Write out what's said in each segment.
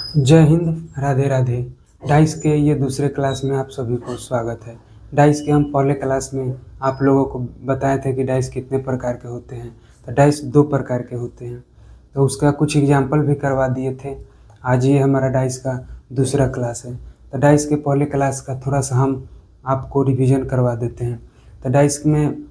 जय हिंद, राधे राधे। डाइस के ये दूसरे क्लास में आप सभी को स्वागत है। डाइस के हम पहले क्लास में आप लोगों को बताए थे कि डाइस कितने प्रकार के होते हैं। तो डाइस 2 प्रकार के होते हैं, तो उसका कुछ एग्जाम्पल भी करवा दिए थे। आज ये हमारा डाइस का दूसरा क्लास है। तो डाइस के पहले क्लास का थोड़ा सा हम आपको रिवीजन करवा देते हैं। तो डाइस में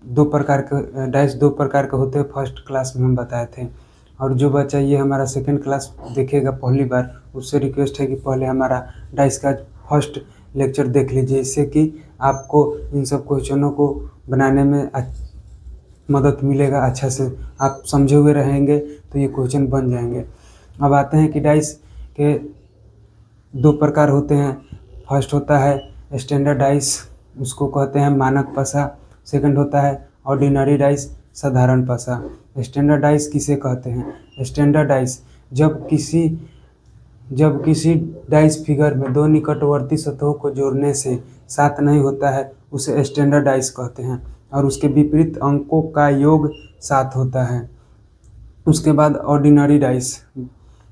डाइस दो प्रकार के होते हैं, फर्स्ट क्लास में हम बताए थे। और जो बच्चा ये हमारा सेकंड क्लास देखेगा पहली बार, उससे रिक्वेस्ट है कि पहले हमारा डाइस का फर्स्ट लेक्चर देख लीजिए, इससे कि आपको इन सब क्वेश्चनों को बनाने में मदद मिलेगा। अच्छा से आप समझे हुए रहेंगे तो ये क्वेश्चन बन जाएंगे। अब आते हैं कि डाइस के 2 प्रकार होते हैं। फर्स्ट होता है स्टैंडर्ड डाइस, उसको कहते हैं मानक पासा। सेकंड होता है ऑर्डिनरी डाइस, साधारण पासा। स्टैंडर्ड डाइस किसे कहते हैं? स्टैंडर्ड डाइस जब किसी डाइस फिगर में 2 निकटवर्ती सतहों को जोड़ने से 7 नहीं होता है, उसे स्टैंडर्ड डाइस कहते हैं। और उसके विपरीत अंकों का योग 7 होता है। उसके बाद ऑर्डिनरी डाइस।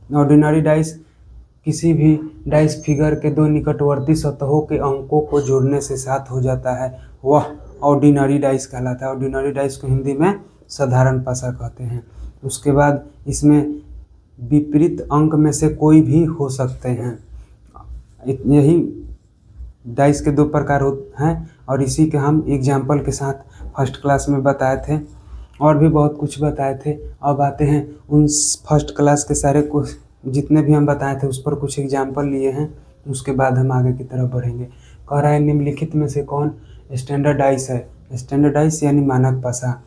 ऑर्डिनरी डाइस किसी भी डाइस फिगर के 2 निकटवर्ती सतहों के अंकों को जोड़ने से 7 हो जाता है, वह ऑर्डिनरी डाइस कहलाता है। ऑर्डिनरी डाइस को हिंदी में साधारण पासा कहते हैं। उसके बाद इसमें विपरीत अंक में से कोई भी हो सकते हैं। यही डाइस के 2 प्रकार हैं और इसी के हम एग्जाम्पल के साथ फर्स्ट क्लास में बताए थे, और भी बहुत कुछ बताए थे। अब आते हैं उन फर्स्ट क्लास के सारे कुछ जितने भी हम बताए थे उस पर कुछ एग्जाम्पल लिए हैं, उसके बाद हम आगे की तरफ बढ़ेंगे। कह रहा है निम्नलिखित में से कौन स्टैंडर्ड डाइस है? स्टैंडर्ड डाइस यानी मानक पासा।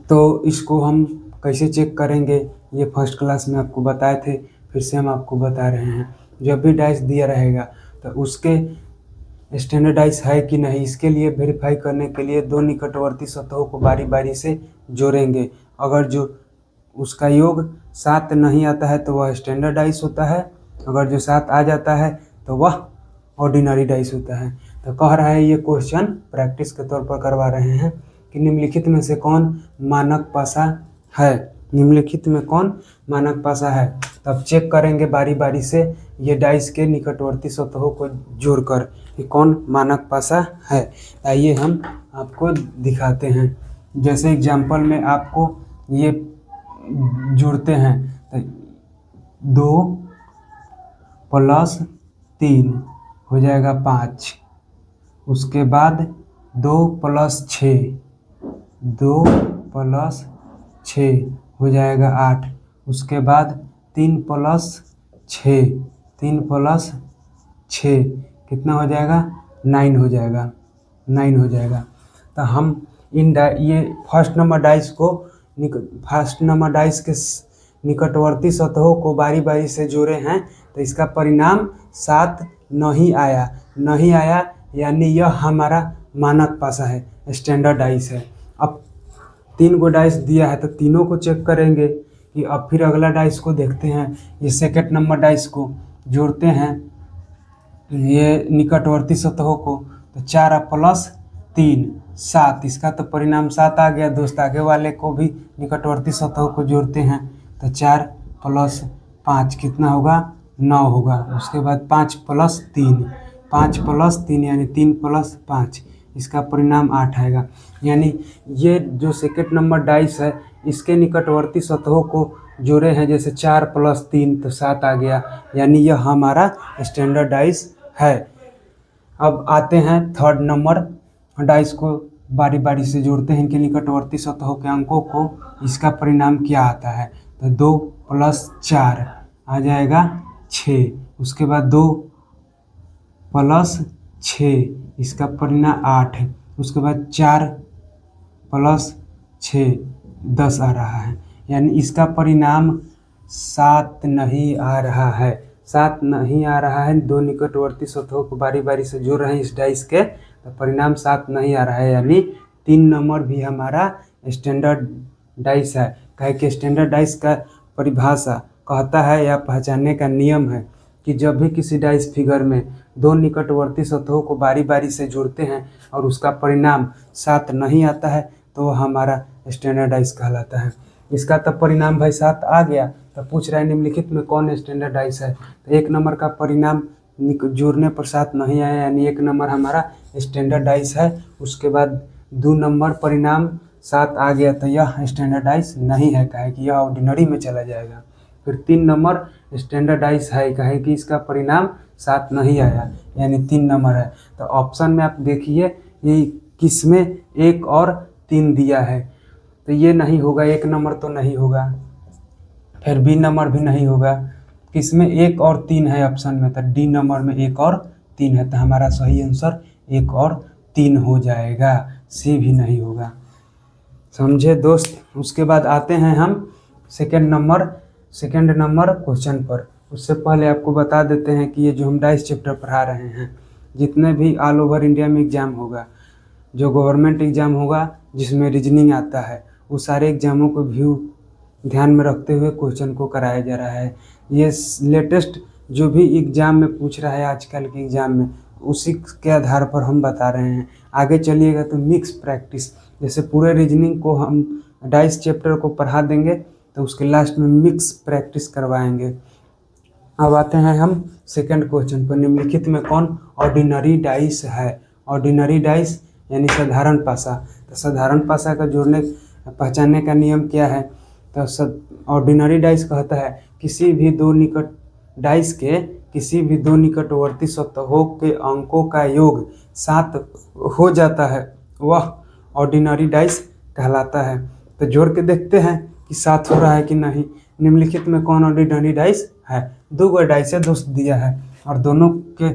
तो इसको हम कैसे चेक करेंगे, ये फर्स्ट क्लास में आपको बताए थे, फिर से हम आपको बता रहे हैं। जब भी डाइस दिया रहेगा तो उसके स्टैंडर्ड डाइस है कि नहीं, इसके लिए वेरीफाई करने के लिए 2 निकटवर्ती सतहों को बारी बारी से जोड़ेंगे। अगर जो उसका योग 7 नहीं आता है तो वह स्टैंडर्ड डाइस होता है, अगर जो 7 आ जाता है तो वह ऑर्डिनरी डाइस होता है। तो कह रहा है ये क्वेश्चन प्रैक्टिस के तौर पर करवा रहे हैं कि निम्नलिखित में से कौन मानक पासा है? निम्नलिखित में कौन मानक पासा है? तब चेक करेंगे बारी बारी से ये डाइस के निकटवर्ती सतहों को जोड़कर कि कौन मानक पासा है। आइए हम आपको दिखाते हैं। जैसे एग्जाम्पल में आपको ये जोड़ते हैं, तो 2 + 3 हो जाएगा 5। उसके बाद 2 + 6, 2 + 6 हो जाएगा 8। उसके बाद 3 + 6, 3 + 6 कितना हो जाएगा? 9 हो जाएगा, 9 हो जाएगा। तो हम ये फर्स्ट नंबर डाइस के निकटवर्ती सतहों को बारी बारी से जोड़े हैं, तो इसका परिणाम 7 नहीं आया, यानी यह हमारा मानक पासा है, स्टैंडर्ड डाइस है। अब 3 गो डाइस दिया है तो तीनों को चेक करेंगे कि अब फिर अगला डाइस को देखते हैं। ये सेकंड नंबर डाइस को जोड़ते हैं ये निकटवर्ती सतहों को, तो 4 + 3 7, इसका तो परिणाम 7 आ गया दोस्त। आगे वाले को भी निकटवर्ती सतहों को जोड़ते हैं तो 4 + 5 कितना होगा? 9 होगा। उसके बाद 5 + 3, 5 + 3 यानी 3 + 5, इसका परिणाम 8 आएगा। यानी ये जो सेकंड नंबर डाइस है इसके निकटवर्ती सतहों को जोड़े हैं, जैसे 4 + 3 तो 7 आ गया, यानी यह हमारा स्टैंडर्ड डाइस है। अब आते हैं थर्ड नंबर डाइस को बारी बारी से जोड़ते हैं इनके निकटवर्ती सतहों के अंकों को, इसका परिणाम क्या आता है? तो 2 + 4 आ जाएगा 6। उसके बाद 2 + 6, इसका परिणाम 8। उसके बाद 4 + 6 10 आ रहा है, यानी इसका परिणाम 7 नहीं आ रहा है। 7 नहीं आ रहा है, 2 निकटवर्ती सतहों को बारी बारी से जोड़ रहे हैं इस डाइस के, तो परिणाम 7 नहीं आ रहा है, यानी 3 नंबर भी हमारा स्टैंडर्ड डाइस है। कहे कि स्टैंडर्ड डाइस का परिभाषा कहता है या पहचानने का नियम है कि जब भी किसी डाइस फिगर में 2 निकटवर्ती सतहों को बारी बारी से जोड़ते हैं और उसका परिणाम 7 नहीं आता है तो वह हमारा स्टैंडर्ड डाइस कहलाता है। इसका तो परिणाम भाई 7 आ गया, तो पूछ रहा है निम्नलिखित में कौन स्टैंडर्ड डाइस है। तो 1 नंबर का परिणाम जोड़ने पर 7 नहीं आया, यानी 1 नंबर हमारा स्टैंडर्ड डाइस है। उसके बाद 2 नंबर परिणाम 7 आ गया, तो यह स्टैंडर्ड डाइस नहीं है, कहे कि यह ऑर्डिनरी में चला जाएगा। फिर 3 नंबर स्टैंडर्ड डाइस है, कहे कि इसका परिणाम 7 नहीं आया, यानी 3 नंबर है। तो ऑप्शन में आप देखिए ये किसमें 1 और 3 दिया है, तो ये नहीं होगा, 1 नंबर तो नहीं होगा, फिर बी नंबर भी नहीं होगा। किसमें 1 और 3 है ऑप्शन में, तो डी नंबर में 1 और 3 है, तो हमारा सही आंसर 1 और 3 हो जाएगा, सी भी नहीं होगा। समझे दोस्त। उसके बाद आते हैं हम सेकंड नंबर क्वेश्चन पर। उससे पहले आपको बता देते हैं कि ये जो हम डाइस चैप्टर पढ़ा रहे हैं, जितने भी ऑल ओवर इंडिया में एग्ज़ाम होगा, जो गवर्नमेंट एग्ज़ाम होगा जिसमें रीजनिंग आता है, वो सारे एग्ज़ामों को व्यू ध्यान में रखते हुए क्वेश्चन को कराया जा रहा है। ये लेटेस्ट जो भी एग्ज़ाम में पूछ रहा है आजकल के एग्ज़ाम में, उसी के आधार पर हम बता रहे हैं। आगे चलिएगा तो मिक्स प्रैक्टिस, जैसे पूरे रीजनिंग को हम डाइस चैप्टर को पढ़ा देंगे, तो उसके लास्ट में मिक्स प्रैक्टिस करवाएंगे। अब आते हैं हम सेकंड क्वेश्चन पर। निम्नलिखित में कौन ऑर्डिनरी डाइस है। ऑर्डिनरी डाइस यानी साधारण पासा। तो साधारण पासा का जोड़ने पहचानने का नियम क्या है, तो ऑर्डिनरी डाइस कहता है किसी भी दो निकटवर्ती सतहों के अंकों का योग 7 हो जाता है, वह ऑर्डिनरी डाइस कहलाता है। तो जोड़ के देखते हैं कि 7 हो रहा है कि नहीं। निम्नलिखित में कौन ऑर्डिनरी डाइस है। 2 डाइस है दोस्त दिया है, और दोनों के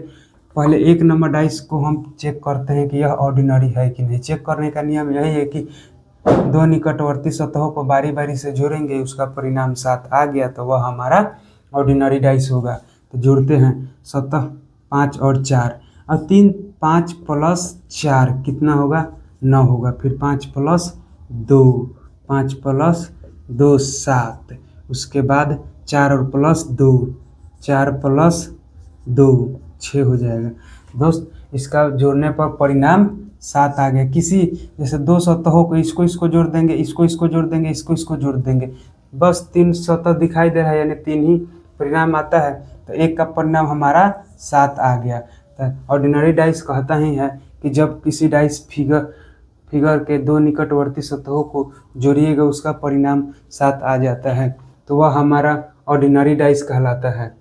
पहले 1 नंबर डाइस को हम चेक करते हैं कि यह ऑर्डिनरी है कि नहीं। चेक करने का नियम यही है कि 2 निकटवर्ती सतहों को बारी बारी से जोड़ेंगे, उसका परिणाम 7 आ गया, तो वह हमारा ऑर्डिनरी डाइस होगा। तो जोड़ते हैं सतह 5 और 4, और 5 प्लस 4 कितना होगा, 9 होगा। फिर 5 प्लस 2 7, उसके बाद 4 और प्लस 2, 4 प्लस 2 6 हो जाएगा। दोस्त इसका जोड़ने पर परिणाम 7 आ गया। किसी जैसे 2 सतहों को इसको जोड़ देंगे, इसको जोड़ देंगे, इसको जोड़ देंगे, बस 3 सतह दिखाई दे रहा है, यानी 3 ही परिणाम आता है, तो 1 का परिणाम हमारा 7 आ गया। तो ऑर्डिनरी डाइस कहता ही है कि जब किसी डाइस फिगर के 2 निकटवर्ती सतहों को जोड़िएगा, उसका परिणाम 7 आ जाता है, तो वह हमारा ऑर्डिनरी डाइस कहलाता है।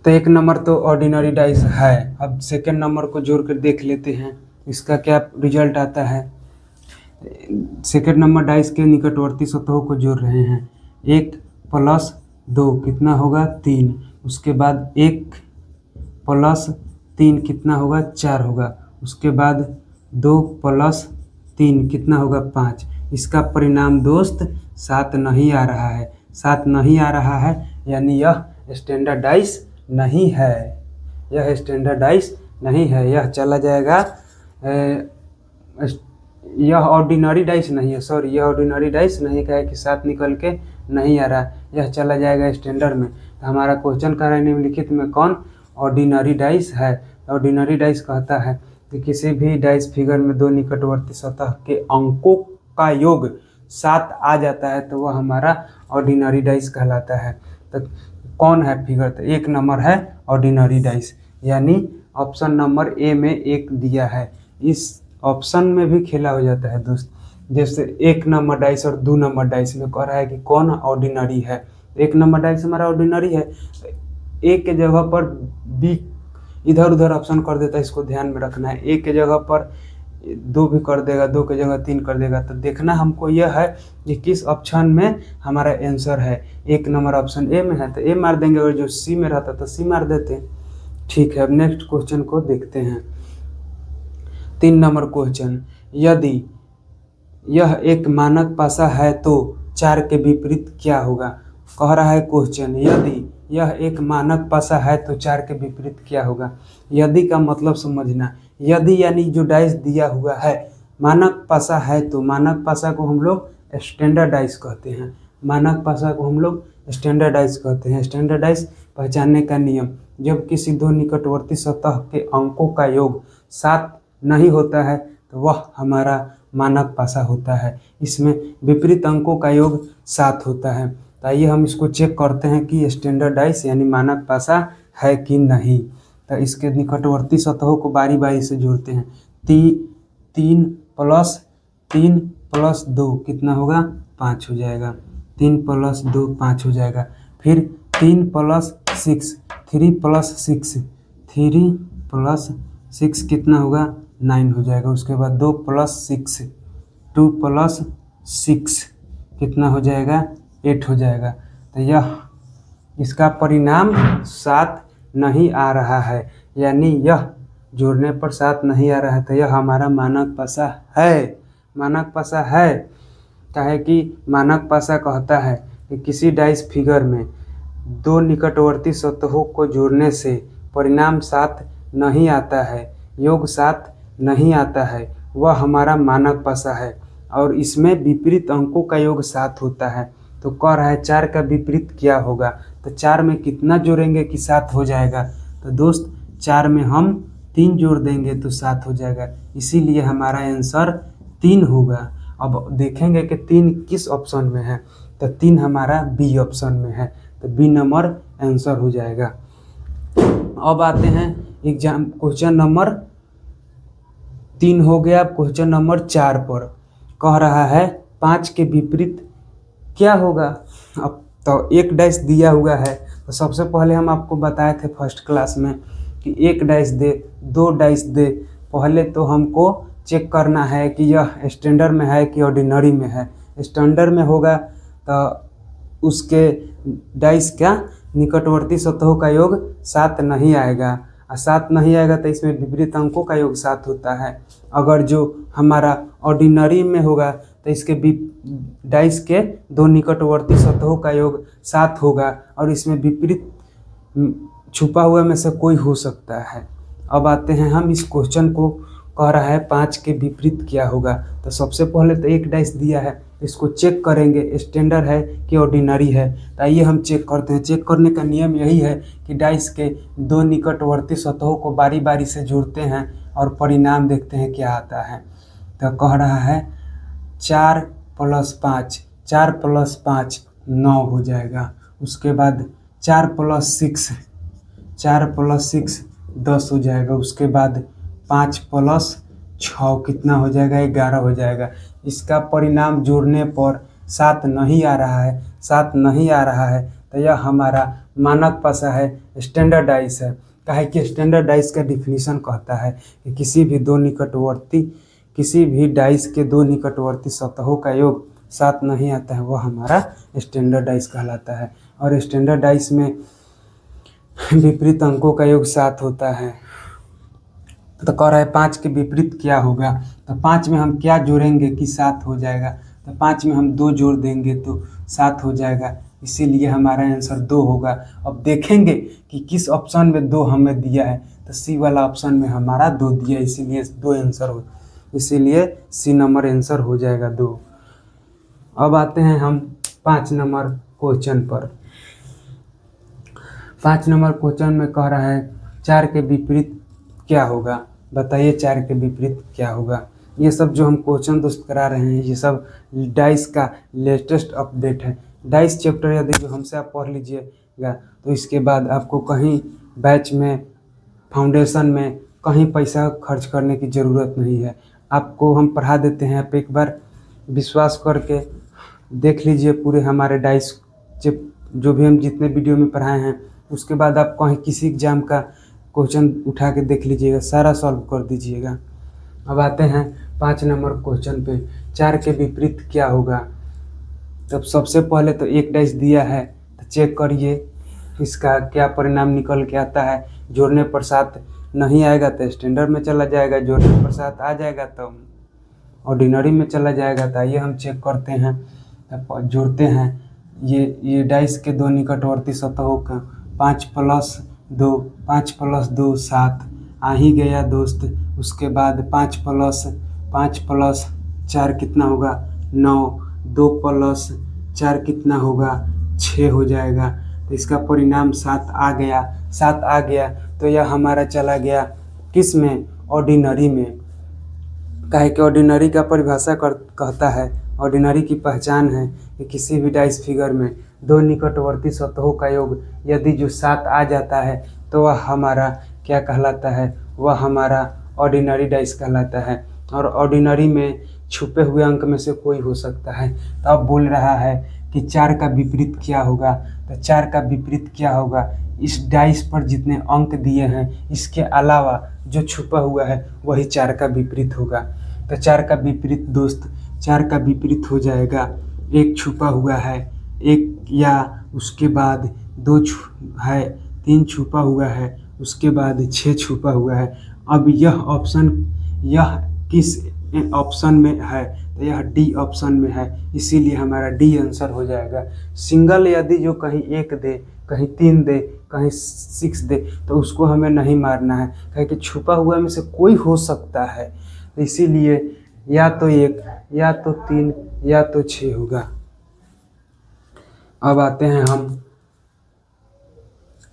तो 1 नंबर तो ऑर्डिनरी डाइस है। अब सेकंड नंबर को जोड़ कर देख लेते हैं इसका क्या रिजल्ट आता है। सेकंड नंबर डाइस के निकटवर्ती सतहों को जोड़ रहे हैं। 1 प्लस 2 कितना होगा, 3। उसके बाद 1 प्लस 3 कितना होगा, 4 होगा। उसके बाद 2 प्लस 3 कितना होगा, 5। इसका परिणाम दोस्त 7 नहीं आ रहा है। 7 नहीं आ रहा है, यानी यह स्टैंडर्ड डाइस नहीं है। यह स्टैंडर्ड डाइस नहीं है, यह चला जाएगा, यह ऑर्डिनरी डाइस नहीं है, सॉरी, यह ऑर्डिनरी डाइस नहीं है कि 7 निकल के नहीं आ रहा, यह चला जाएगा स्टैंडर्ड में। तो हमारा क्वेश्चन कह रहा है निम्नलिखित में कौन ऑर्डिनरी डाइस है। ऑर्डिनरी डाइस कहता है कि किसी भी डाइस फिगर में 2 निकटवर्ती सतह के अंकों का योग 7 आ जाता है, तो वह हमारा ऑर्डिनरी डाइस कहलाता है। तो कौन है फिगर, तो 1 नंबर है ऑर्डिनरी डाइस, यानी ऑप्शन नंबर ए में 1 दिया है। इस ऑप्शन में भी खेला हो जाता है दोस्त, जैसे 1 नंबर डाइस और 2 नंबर डाइस में कह रहा है कि कौन ऑर्डिनरी है। 1 नंबर डाइस हमारा ऑर्डिनरी है, ए के जगह पर बी इधर उधर ऑप्शन कर देता है, इसको ध्यान में रखना है। ए के जगह पर 2 भी कर देगा, 2 की जगह 3 कर देगा, तो देखना हमको यह है कि किस ऑप्शन में हमारा आंसर है। 1 नंबर ऑप्शन ए में है तो ए मार देंगे, और जो सी में रहता तो सी मार देते। ठीक है, अब नेक्स्ट क्वेश्चन को देखते हैं। 3 नंबर क्वेश्चन, यदि यह एक मानक पासा है तो 4 के विपरीत क्या होगा। कह रहा है क्वेश्चन, यदि यह एक मानक पासा है तो 4 के विपरीत क्या होगा। यदि का मतलब समझना, यदि यानी जो डाइस दिया हुआ है, मानक पासा है तो मानक पासा को हम लोग स्टैंडर्ड डाइस कहते हैं। मानक पासा को हम लोग स्टैंडर्ड डाइस कहते हैं। स्टैंडर्ड डाइस पहचानने का नियम, जब किसी 2 निकटवर्ती सतह के अंकों का योग 7 नहीं होता है, तो वह हमारा मानक पासा होता है। इसमें विपरीत अंकों का योग 7 होता है। तो आइए हम इसको चेक करते हैं कि स्टैंडर्ड डाइस यानी मानक पासा है कि नहीं। तो इसके निकटवर्ती सतहों को बारी बारी से जोड़ते हैं। 3 + 3 + 2 कितना होगा? 5 हो जाएगा। 3 + 2 5 हो जाएगा। फिर 3 + 6 3 + 6 3 + 6 कितना होगा? 9 हो जाएगा। उसके बाद 2 + 6 2 + 6 कितना हो जाएगा? 8 हो जाएगा। तो यह इसका परिणाम 7 नहीं आ रहा है, यानी यह जोड़ने पर 7 नहीं आ रहा है। तो यह हमारा मानक पासा है। मानक पासा है काहे कि मानक पासा कहता है कि किसी डाइस फिगर में दो निकटवर्ती सतहों को जोड़ने से परिणाम 7 नहीं आता है, योग 7 नहीं आता है, वह हमारा मानक पासा है। और इसमें विपरीत अंकों का योग 7 होता है। तो कह रहा है 4 का विपरीत क्या होगा? तो 4 में कितना जोड़ेंगे कि 7 हो जाएगा? तो दोस्त 4 में हम 3 जोड़ देंगे तो 7 हो जाएगा। इसीलिए हमारा आंसर 3 होगा। अब देखेंगे कि 3 किस ऑप्शन में है। तो 3 हमारा बी ऑप्शन में है। तो बी नंबर आंसर हो जाएगा। अब आते हैं एग्जाम क्वेश्चन नंबर 3 हो गया। क्वेश्चन नंबर 4 पर कह रहा है 5 के विपरीत क्या होगा? अब तो एक डाइस दिया हुआ है। तो सबसे पहले हम आपको बताए थे फर्स्ट क्लास में कि एक डाइस दे, 2 डाइस दे। पहले तो हमको चेक करना है कि यह स्टैंडर्ड में है कि ऑर्डिनरी में है। स्टैंडर्ड में होगा तो उसके डाइस का निकटवर्ती सतहों का योग 7 नहीं आएगा, और 7 नहीं आएगा तो इसमें विपरीत अंकों का योग 7 होता है। अगर जो हमारा ऑर्डिनरी में होगा तो इसके डाइस के दो निकटवर्ती सतहों का योग 7 होगा, और इसमें विपरीत छुपा हुआ में से कोई हो सकता है। अब आते हैं हम इस क्वेश्चन को, कह रहा है 5 के विपरीत क्या होगा। तो सबसे पहले तो एक डाइस दिया है, इसको चेक करेंगे स्टैंडर्ड है कि ऑर्डिनरी है। तो आइए हम चेक करते हैं। चेक करने का नियम यही है कि डाइस के दो निकटवर्ती सतहों को बारी बारी से जोड़ते हैं और परिणाम देखते हैं क्या आता है। तो कह रहा है 4 + 5 4 + 5 9 हो जाएगा। उसके बाद 4 + 6 4 + 6 10 हो जाएगा। उसके बाद 5 + 6 कितना हो जाएगा? 11 हो जाएगा। इसका परिणाम जोड़ने पर 7 नहीं आ रहा है। 7 नहीं आ रहा है तो यह हमारा मानक पासा है, स्टैंडर्ड डाइस है। काहे कि स्टैंडर्ड डाइस का डिफिनीशन कहता है कि किसी भी डाइस के दो निकटवर्ती सतहों का योग 7 नहीं आता है, वह हमारा स्टैंडर्ड डाइस कहलाता है। और स्टैंडर्ड डाइस में विपरीत अंकों का योग 7 होता है। तो कह रहा है 5 के विपरीत क्या होगा। तो 5 में हम क्या जोड़ेंगे कि 7 हो जाएगा? तो 5 में हम 2 जोड़ देंगे तो 7 हो जाएगा। इसीलिए हमारा आंसर 2 होगा। अब देखेंगे कि किस ऑप्शन में 2 हमें दिया है। तो सी वाला ऑप्शन में हमारा 2 दिया, इसीलिए 2 आंसर हो, इसीलिए सी नंबर आंसर हो जाएगा 2। अब आते हैं हम 5 नंबर क्वेश्चन पर। 5 नंबर क्वेश्चन में कह रहा है 4 के विपरीत क्या होगा? बताइए 4 के विपरीत क्या होगा? ये सब जो हम क्वेश्चन दोस्त करा रहे हैं ये सब डाइस का लेटेस्ट अपडेट है। डाइस चैप्टर यदि जो हमसे आप पढ़ लीजिएगा तो इसके बाद आपको कहीं बैच में, फाउंडेशन में कहीं पैसा खर्च करने की ज़रूरत नहीं है। आपको हम पढ़ा देते हैं। आप एक बार विश्वास करके देख लीजिए पूरे हमारे डाइस जो भी हम जितने वीडियो में पढ़ाए हैं। उसके बाद आप कहीं किसी एग्जाम का क्वेश्चन उठा के देख लीजिएगा, सारा सॉल्व कर दीजिएगा। अब आते हैं 5 नंबर क्वेश्चन पे। 4 के विपरीत क्या होगा? तब सबसे पहले तो एक डाइस दिया है तो चेक करिए इसका क्या परिणाम निकल के आता है। जोड़ने पर 7 नहीं आएगा तो स्टैंडर्ड में चला जाएगा, जोड़ने पर 7 आ जाएगा तो ऑर्डिनरी में चला जाएगा। तो आइए हम चेक करते हैं, जोड़ते हैं। ये डाइस के दो निकटवर्ती सतहों का 5 + 2 7 आ ही गया दोस्त। उसके बाद 5 + 4 कितना होगा? 9। 2 + 4 कितना होगा? 6 हो जाएगा। तो इसका परिणाम 7 आ गया। 7 आ गया तो यह हमारा चला गया किस में? ऑर्डिनरी में। काहे कि ऑर्डिनरी का परिभाषा कहता है, ऑर्डिनरी की पहचान है कि किसी भी डाइस फिगर में दो निकटवर्ती सतहों का योग यदि जो 7 आ जाता है तो वह हमारा क्या कहलाता है, वह हमारा ऑर्डिनरी डाइस कहलाता है। और ऑर्डिनरी में छुपे हुए अंक में से कोई हो सकता है। तो अब बोल रहा है कि 4 का विपरीत क्या होगा। तो 4 का विपरीत क्या होगा, इस डाइस पर जितने अंक दिए हैं इसके अलावा जो छुपा हुआ है वही 4 का विपरीत होगा। तो 4 का विपरीत दोस्त, 4 का विपरीत हो जाएगा, एक छुपा हुआ है, एक या उसके बाद 2 है, 3 छुपा हुआ है, उसके बाद 6 छुपा हुआ है। अब यह किस ऑप्शन में है, तो यह डी ऑप्शन में है, इसीलिए हमारा डी आंसर हो जाएगा। सिंगल यदि जो कहीं 1 दे, कहीं 3 दे, कहीं 6 दे तो उसको हमें नहीं मारना है, क्योंकि छुपा हुआ में से कोई हो सकता है। इसीलिए या तो 1, या तो 3, या तो 6 होगा। अब आते हैं हम,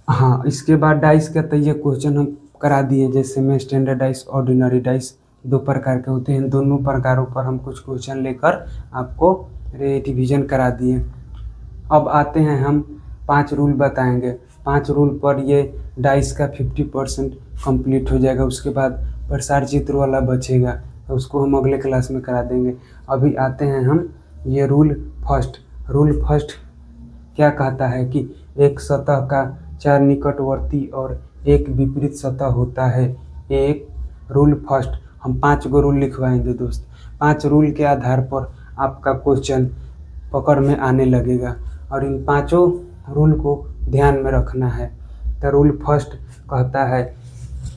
हाँ, इसके बाद डाइस का तो ये क्वेश्चन हम करा दिए, जैसे में स्टैंडर्ड डाइस, ऑर्डिनरी डाइस 2 प्रकार के होते हैं। दोनों प्रकारों पर हम कुछ क्वेश्चन लेकर आपको रिवीजन करा दिए। अब आते हैं हम 5 रूल बताएंगे। 5 रूल पर ये डाइस का 50% कंप्लीट हो जाएगा। उसके बाद प्रसार चित्र वाला बचेगा, तो उसको हम अगले क्लास में करा देंगे। अभी आते हैं हम ये रूल फर्स्ट क्या कहता है कि एक सतह का 4 निकटवर्ती और एक विपरीत सतह होता है। एक रूल फर्स्ट, हम 5 गो रूल लिखवाएंगे दोस्त। 5 रूल के आधार पर आपका क्वेश्चन पकड़ में आने लगेगा और इन 5 रूल को ध्यान में रखना है। तो रूल फर्स्ट कहता है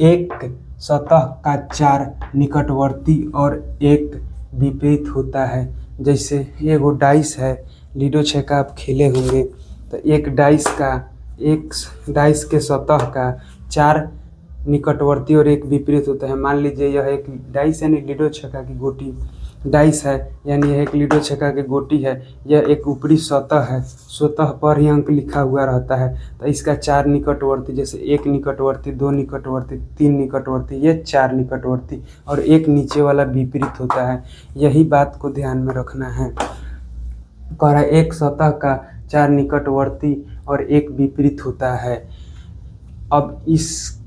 एक सतह का 4 निकटवर्ती और एक विपरीत होता है। जैसे ये वो डाइस है, लीडो छक्का आप खेले होंगे, तो एक डाइस के सतह का 4 निकटवर्ती और एक विपरीत होता है। मान लीजिए यह एक डाइस यानी लीडो छक्का की गोटी डाइस है, यानी यह एक लीडो छक्का की गोटी है। यह एक ऊपरी सतह है, सतह पर ही अंक लिखा हुआ रहता है। तो इसका 4 निकटवर्ती, जैसे 1 निकटवर्ती, 2 निकटवर्ती, 3 निकटवर्ती, ये 4 निकटवर्ती और एक नीचे वाला विपरीत होता है। यही बात को ध्यान में रखना है। कह रहा है एक सतह का 4 निकटवर्ती और एक विपरीत होता है। अब इस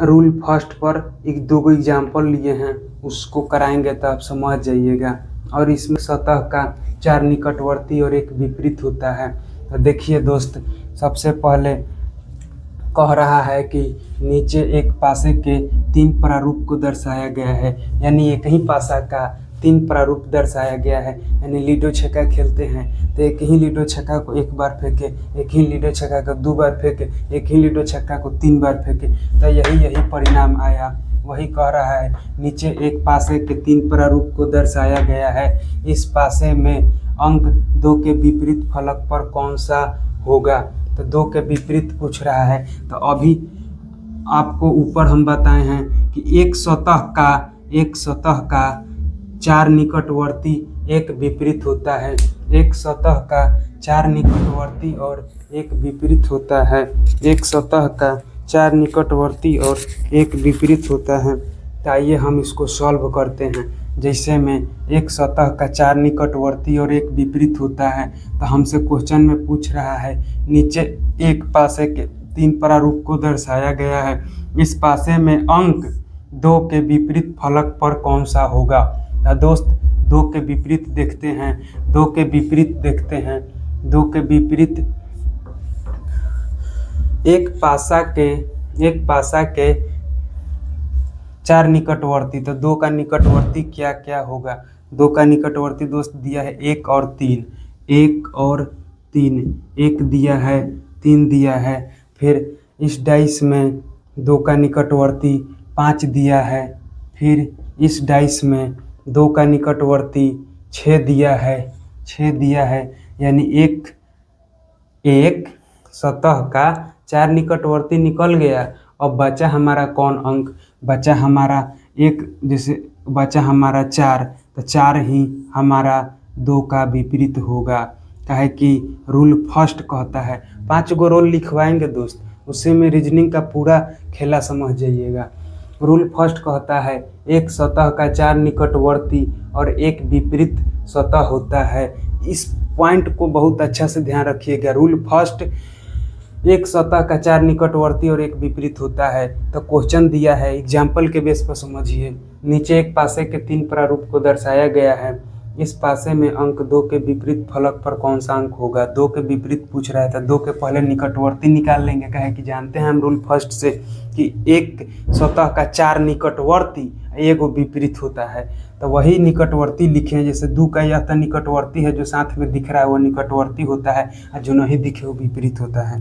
रूल फर्स्ट पर 2 एग्जाम्पल लिए हैं, उसको कराएंगे तो आप समझ जाइएगा। और इसमें सतह का 4 निकटवर्ती और एक विपरीत होता है। तो देखिए दोस्त, सबसे पहले कह रहा है कि नीचे एक पासे के 3 प्रारूप को दर्शाया गया है, यानी एक ही पासा का 3 प्रारूप दर्शाया गया है। यानी लीडो छक्का खेलते हैं तो एक ही लीडो छक्का को 1 बार फेंके, एक ही लीडो छक्का को 2 बार फेंके, एक ही लीडो छक्का को 3 बार फेंके, तो यही परिणाम आया। वही कह रहा है नीचे एक पासे के 3 प्रारूप को दर्शाया गया है, इस पासे में अंक 2 के विपरीत फलक पर कौन सा होगा। तो 2 के विपरीत पूछ रहा है। तो अभी आपको ऊपर हम बताए हैं कि एक सतह का 4 निकटवर्ती एक विपरीत होता है। एक सतह का 4 निकटवर्ती और एक विपरीत होता है। एक सतह का 4 निकटवर्ती और एक विपरीत होता है। तो आइए हम इसको सॉल्व करते हैं। जैसे में एक सतह का 4 निकटवर्ती और एक विपरीत होता है, तो हमसे क्वेश्चन में पूछ रहा है नीचे एक पासे के 3 प्रारूप को दर्शाया गया है, इस पासे में अंक 2 के विपरीत फलक पर कौन सा होगा। तो दोस्त 2 के विपरीत देखते हैं, 2 के विपरीत देखते हैं। 2 के विपरीत एक पासा के 4 निकटवर्ती, तो 2 का निकटवर्ती क्या क्या होगा। 2 का निकटवर्ती दोस्त दिया है 1 और 3, 1 और 3, 1 दिया है, 3 दिया है। फिर इस डाइस में 2 का निकटवर्ती 5 दिया है। फिर इस डाइस में 2 का निकटवर्ती 6 दिया है, यानी एक सतह का 4 निकटवर्ती निकल गया। अब बचा हमारा कौन अंक, बचा हमारा 1, जैसे बचा हमारा 4, तो 4 ही हमारा 2 का विपरीत होगा। काहे कि रूल फर्स्ट कहता है। 5 गो रूल लिखवाएंगे दोस्त, उसी में रीजनिंग का पूरा खेला समझ जाइएगा। रूल फर्स्ट कहता है एक सतह का 4 निकटवर्ती और एक विपरीत सतह होता है। इस पॉइंट को बहुत अच्छा से ध्यान रखिएगा। रूल फर्स्ट एक सतह का 4 निकटवर्ती और एक विपरीत होता है। तो क्वेश्चन दिया है, एग्जाम्पल के बेस पर समझिए। नीचे एक पासे के 3 प्रारूप को दर्शाया गया है। इस पासे में अंक 2 के विपरीत फलक पर कौन सा अंक होगा। 2 के विपरीत पूछ रहा है तो 2 के पहले निकटवर्ती निकाल लेंगे। कहे कि जानते हैं हम रूल फर्स्ट से कि एक सतह का 4 निकटवर्ती एगो विपरीत होता है, तो वही निकटवर्ती लिखें। जैसे 2 का यह तो निकटवर्ती है, जो साथ में दिख रहा है वो निकटवर्ती होता है, और जो नहीं दिखे वो विपरीत होता है,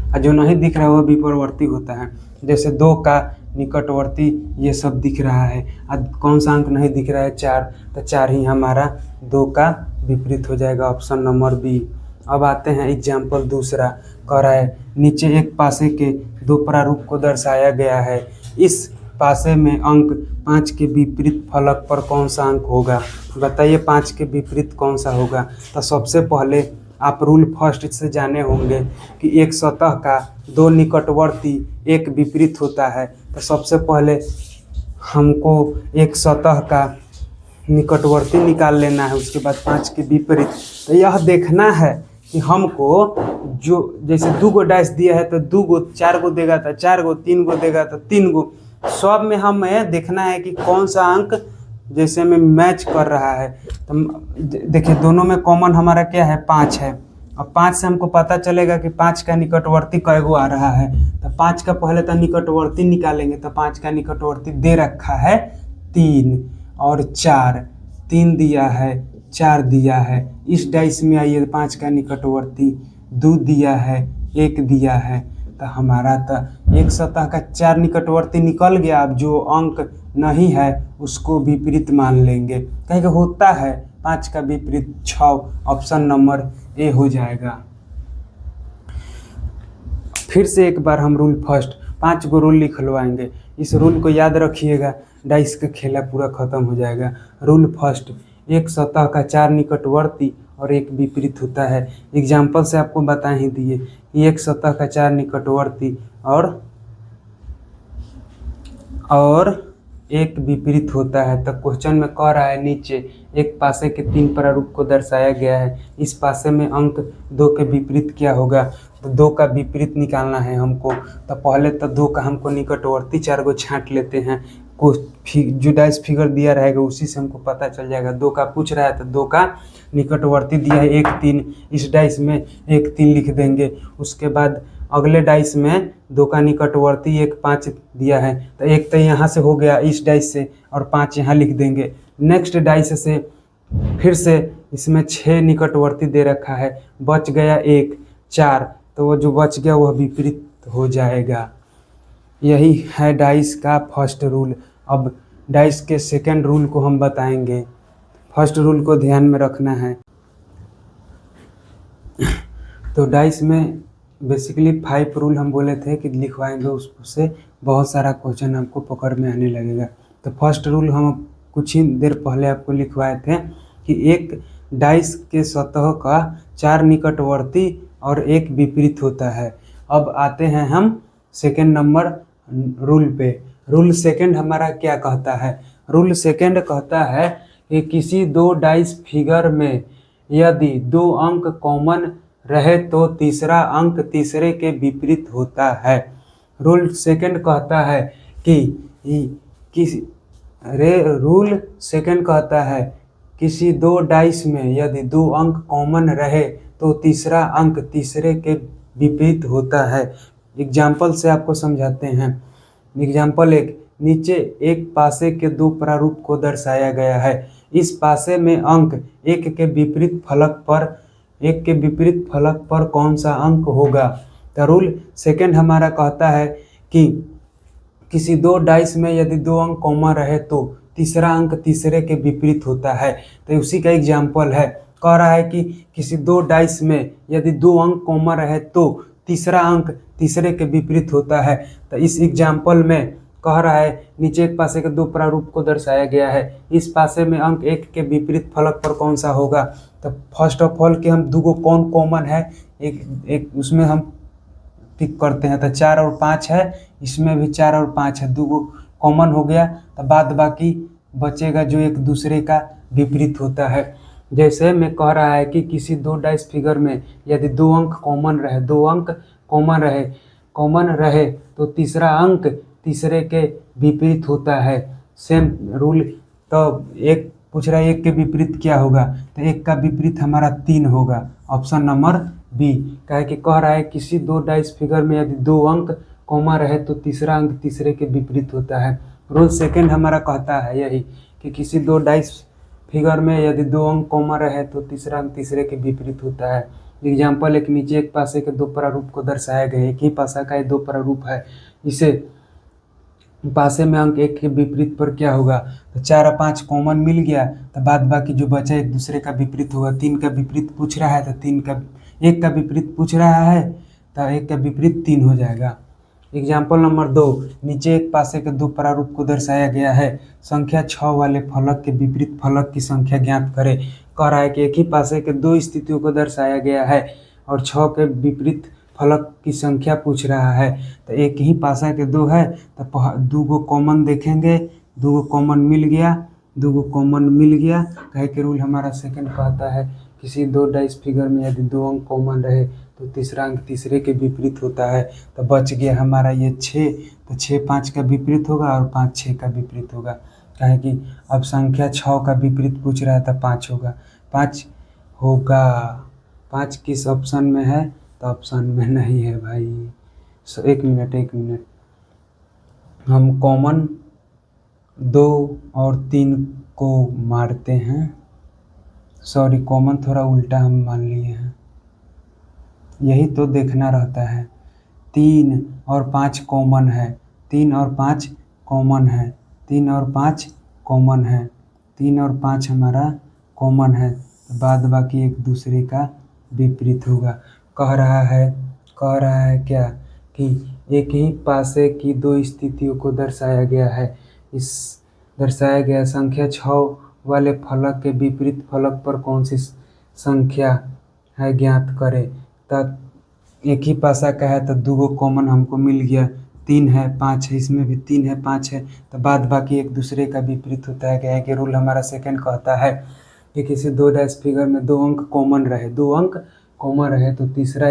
और जो नहीं दिख रहा है वो विपरवर्ती होता है। जैसे 2 का निकटवर्ती ये सब दिख रहा है, अब कौन सा अंक नहीं दिख रहा है, 4, तो 4 ही हमारा 2 का विपरीत हो जाएगा, ऑप्शन नंबर बी। अब आते हैं एग्जाम्पल दूसरा। कह रहा है नीचे एक पासे के 2 प्रारूप को दर्शाया गया है। इस पासे में अंक 5 के विपरीत फलक पर कौन सा अंक होगा। बताइए 5 के विपरीत कौन सा होगा। तो सबसे पहले आप रूल फर्स्ट से जाने होंगे कि एक सतह का 2 निकटवर्ती एक विपरीत होता है। तो सबसे पहले हमको एक सतह का निकटवर्ती निकाल लेना है, उसके बाद 5 के विपरीत। तो यह देखना है कि हमको जो जैसे 2 गो डाइस दिया है तो 2 गो, 4 गो देगा तो 4 गो, 3 गो देगा तो 3 गो, सब में हमें देखना है कि कौन सा अंक जैसे में मैच कर रहा है। तो देखिए दोनों में कॉमन हमारा क्या है, 5 है। अब 5 से हमको पता चलेगा कि 5 का निकटवर्ती कै गो आ रहा है। तो 5 का पहले तो निकटवर्ती निकालेंगे। तो 5 का निकटवर्ती दे रखा है 3 और 4, 3 दिया है, 4 दिया है। इस डाइस में आइए 5 का निकटवर्ती 2 दिया है, 1 दिया है। तो हमारा तो एक सतह का 4 निकटवर्ती निकल गया। अब जो अंक नहीं है उसको विपरीत मान लेंगे, कहीं कि होता है 5 का विपरीत 6, ऑप्शन नंबर ए हो जाएगा। फिर से एक बार हम रूल फर्स्ट 5 गो रूल लिखलवाएंगे। इस रूल को याद रखिएगा, डाइस का खेला पूरा खत्म हो जाएगा। रूल फर्स्ट एक सतह का 4 निकटवर्ती और एक विपरीत होता है। एग्जाम्पल से आपको बता ही दिए कि एक सतह का 4 निकटवर्ती और एक विपरीत होता है। तो क्वेश्चन में कह रहा है नीचे एक पासे के 3 प्रारूप को दर्शाया गया है। इस पासे में अंक 2 के विपरीत क्या होगा। तो 2 का विपरीत निकालना है हमको। तो पहले तो 2 का हमको निकटवर्ती 4 गो छांट लेते हैं। जो डाइस फिगर दिया रहेगा उसी से हमको पता चल जाएगा। 2 का पूछ रहा है तो 2 का निकटवर्ती दिया है 1, 3, इस डाइस में 1, 3 लिख देंगे। उसके बाद अगले डाइस में 2 का निकटवर्ती 1, 5 दिया है। तो 1 तो यहाँ से हो गया इस डाइस से, और 5 यहाँ लिख देंगे। नेक्स्ट डाइस से फिर से इसमें 6 निकटवर्ती दे रखा है, बच गया 1, 4, तो वो जो बच गया वह विपरीत हो जाएगा। यही है डाइस का फर्स्ट रूल। अब डाइस के सेकंड रूल को हम बताएंगे। फर्स्ट रूल को ध्यान में रखना है। तो डाइस में बेसिकली 5 रूल हम बोले थे कि लिखवाएंगे, उससे बहुत सारा क्वेश्चन आपको पकड़ में आने लगेगा। तो फर्स्ट रूल हम कुछ ही देर पहले आपको लिखवाए थे कि एक डाइस के सतह का 4 निकटवर्ती और एक विपरीत होता है। अब आते हैं हम सेकेंड नंबर रूल पे। रूल सेकेंड हमारा क्या कहता है। रूल सेकेंड कहता है कि किसी 2 डाइस फिगर में यदि 2 अंक कॉमन रहे तो तीसरा अंक तीसरे के विपरीत होता है। रूल सेकंड कहता है रूल सेकंड कहता है किसी 2 डाइस में यदि 2 अंक कॉमन रहे तो तीसरा अंक तीसरे के विपरीत होता है। एग्जाम्पल से आपको समझाते हैं। एग्जाम्पल 1, नीचे एक पासे के 2 प्रारूप को दर्शाया गया है। इस पासे में अंक 1 के विपरीत फलक पर कौन सा अंक होगा। तो रूल सेकंड हमारा कहता है कि किसी 2 डाइस में यदि 2 अंक कॉमन रहे तो तीसरा अंक तीसरे के विपरीत होता है। तो उसी का एग्जाम्पल है। कह रहा है कि किसी 2 डाइस में यदि 2 अंक कॉमन रहे तो तीसरा अंक तीसरे के विपरीत होता है। तो इस एग्जाम्पल में कह रहा है नीचे एक पासे के 2 प्रारूप को दर्शाया गया है। इस पासे में अंक 1 के विपरीत फलक पर कौन सा होगा। तो फर्स्ट ऑफ ऑल कि हम 2 गो कौन कॉमन है, एक उसमें हम टिक करते हैं। तो 4 और 5 है, इसमें भी 4 और 5 है, 2 कॉमन हो गया। तो बाद बाकी बचेगा जो एक दूसरे का विपरीत होता है। जैसे मैं कह रहा है कि किसी 2 डाइस फिगर में यदि 2 अंक कॉमन रहे, 2 अंक कॉमन रहे तो तीसरा अंक तीसरे के विपरीत होता है। Same rule. तो एक पूछ रहा है एक के विपरीत क्या होगा, तो एक का विपरीत हमारा 3 होगा, ऑप्शन नंबर बी। कहे कि कह रहा है किसी 2 डाइस फिगर में यदि 2 अंक कॉमन रहे तो तीसरा अंक तीसरे के विपरीत होता है। रूल सेकंड हमारा कहता है यही कि किसी 2 डाइस फिगर में यदि 2 अंक कॉमन रहे तो तीसरा अंक तीसरे के विपरीत होता है। एग्जाम्पल, एक नीचे एक पासे के 2 प्रारूप को दर्शाया गया है। एक ही पासा का ये 2 प्रारूप है। इसे पासे में अंक एक के विपरीत पर क्या होगा, तो 4 और 5 कॉमन मिल गया, तो बाद बाकी जो बचा एक दूसरे का विपरीत होगा। 3 का विपरीत पूछ रहा है तो 3 का, 1 का विपरीत पूछ रहा है तो 1 का विपरीत 3 हो जाएगा। एग्जाम्पल नंबर 2, नीचे एक पासे के 2 प्रारूप को दर्शाया गया है। संख्या 6 वाले फलक के विपरीत फलक की संख्या ज्ञात करें। कह रहा है कि एक ही पासे के 2 स्थितियों को दर्शाया गया है और 6 के विपरीत फलक की संख्या पूछ रहा है। तो एक ही पासा के 2 है तो 2 को कॉमन देखेंगे, 2 को कॉमन मिल गया, 2 को कॉमन मिल गया। कहे के रूल हमारा सेकंड कहता है किसी 2 डाइस फिगर में यदि 2 अंक कॉमन रहे तो तीसरा अंक तीसरे के विपरीत होता है। तो बच गया हमारा ये 6, तो 6 5 का विपरीत होगा और 5 6 का विपरीत होगा। कहे कि अब संख्या 6 का विपरीत पूछ रहा है तो 5 होगा, 5 होगा। 5 किस ऑप्शन में है, तो ऑप्शन में नहीं है भाई। एक मिनट, हम कॉमन 2 और 3 को मारते हैं। सॉरी, कॉमन थोड़ा उल्टा हम मान लिए हैं, यही तो देखना रहता है। 3 और 5 कॉमन है, 3 और 5 कॉमन है, 3 और 5 कॉमन है, 3 और 5 हमारा कॉमन है, तो बाद बाकी एक दूसरे का विपरीत होगा। कह रहा है क्या कि एक ही पासे की 2 स्थितियों को दर्शाया गया है। इस दर्शाया गया संख्या 6 वाले फलक के विपरीत फलक पर कौन सी संख्या है ज्ञात करें। तब एक ही पासा का है तो 2 कॉमन हमको मिल गया, 3 है 5 है, इसमें भी 3 है 5 है, तो बाद बाकी एक दूसरे का विपरीत होता है। क्या है कि रूल हमारा सेकंड कहता है कि किसी 2 डाइस फिगर में 2 अंक कॉमन रहे तो तीसरा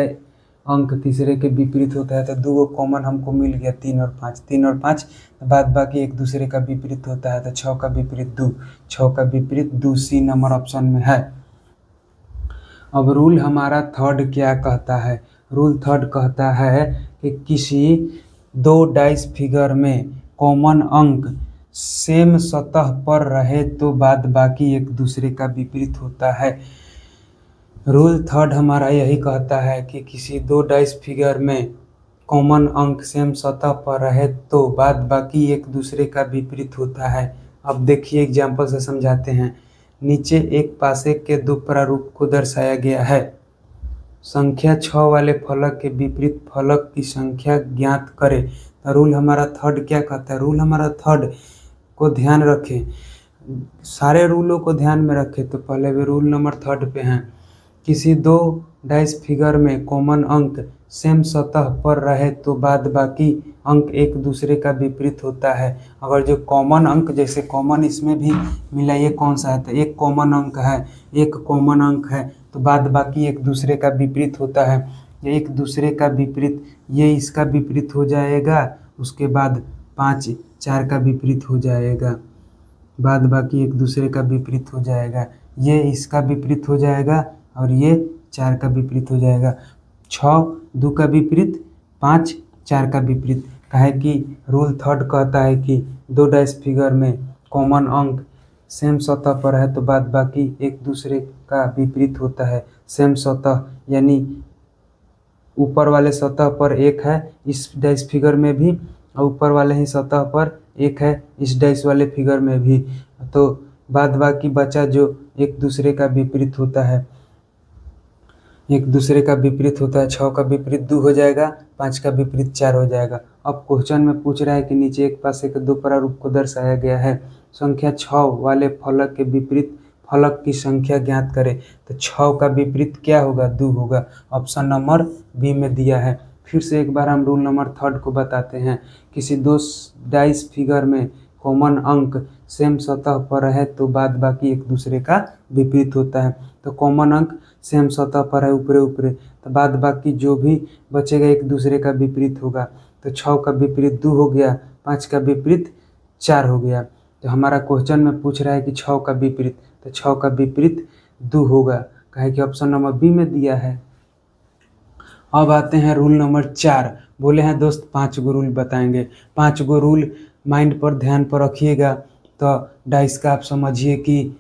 अंक तीसरे के विपरीत होता है। तो 2 कॉमन हमको मिल गया, 3 और 5, तो बाद बाकी एक दूसरे का विपरीत होता है। तो 6 का विपरीत 2, 6 का विपरीत 2, सी नंबर ऑप्शन में है। अब रूल हमारा थर्ड क्या कहता है, रूल थर्ड कहता है कि किसी 2 डाइस फिगर में कॉमन अंक सेम सतह पर रहे तो बाद बाकी एक दूसरे का विपरीत होता है। रूल थर्ड हमारा यही कहता है कि किसी 2 डाइस फिगर में कॉमन अंक सेम सतह पर रहे तो बाद बाकी एक दूसरे का विपरीत होता है। अब देखिए एग्जाम्पल से समझाते हैं। नीचे एक पासे के 2 प्रारूप को दर्शाया गया है। संख्या 6 वाले फलक के विपरीत फलक की संख्या ज्ञात करें। तो रूल हमारा थर्ड क्या कहता है, रूल हमारा थर्ड को ध्यान रखें, सारे रूलों को ध्यान में रखें। तो पहले भी रूल नंबर थर्ड पे हैं, किसी 2 डाइस फिगर में कॉमन अंक सेम सतह पर रहे तो बाद बाकी अंक एक दूसरे का विपरीत होता है। अगर जो कॉमन अंक, जैसे कॉमन इसमें भी मिला, ये कौन सा है, तो एक कॉमन अंक है, तो बाद बाकी एक दूसरे का विपरीत होता है। ये एक दूसरे का विपरीत, ये इसका विपरीत हो जाएगा, उसके बाद 5 4 का विपरीत हो जाएगा, बाद बाकी एक दूसरे का विपरीत हो जाएगा, ये इसका विपरीत हो जाएगा और ये 4 का विपरीत हो जाएगा। 6 2 का विपरीत, 5 4 का विपरीत। काहे कि रूल थर्ड कहता है कि 2 डाइस फिगर में कॉमन अंक सेम सतह पर है तो बाद बाकी एक दूसरे का विपरीत होता है। सेम सतह यानी ऊपर वाले सतह पर 1 है इस डाइस फिगर में भी, और ऊपर वाले ही सतह पर 1 है इस डाइस वाले फिगर में भी, तो बाद बाकी बचा जो एक दूसरे का विपरीत होता है, एक दूसरे का विपरीत होता है। 6 का विपरीत 2 हो जाएगा, 5 का विपरीत 4 हो जाएगा। अब क्वेश्चन में पूछ रहा है कि नीचे एक पासे के 2 प्रारूप को दर्शाया गया है। संख्या 6 वाले फलक के विपरीत फलक की संख्या ज्ञात करें। तो 6 का विपरीत क्या होगा, 2 होगा, ऑप्शन नंबर बी में दिया है। फिर से एक बार हम रूल नंबर थर्ड को बताते हैं। किसी दो डाइस फिगर में कॉमन अंक सेम सतह पर है तो बाद बाकी एक दूसरे का विपरीत होता है। तो कॉमन अंक सेम सतह पर है ऊपरे ऊपरे, तो बाद बाकी जो भी बचेगा एक दूसरे का विपरीत होगा। तो 6 का विपरीत 2 हो गया, 5 का विपरीत 4 हो गया। तो हमारा क्वेश्चन में पूछ रहा है कि 6 का विपरीत, तो 6 का विपरीत 2 होगा, कहे कि ऑप्शन नंबर बी में दिया है। अब आते हैं रूल नंबर 4। बोले हैं दोस्त 5 गो रूल बताएंगे। 5 गो रूल माइंड पर ध्यान पर रखिएगा, तो डाइस का आप समझिए कि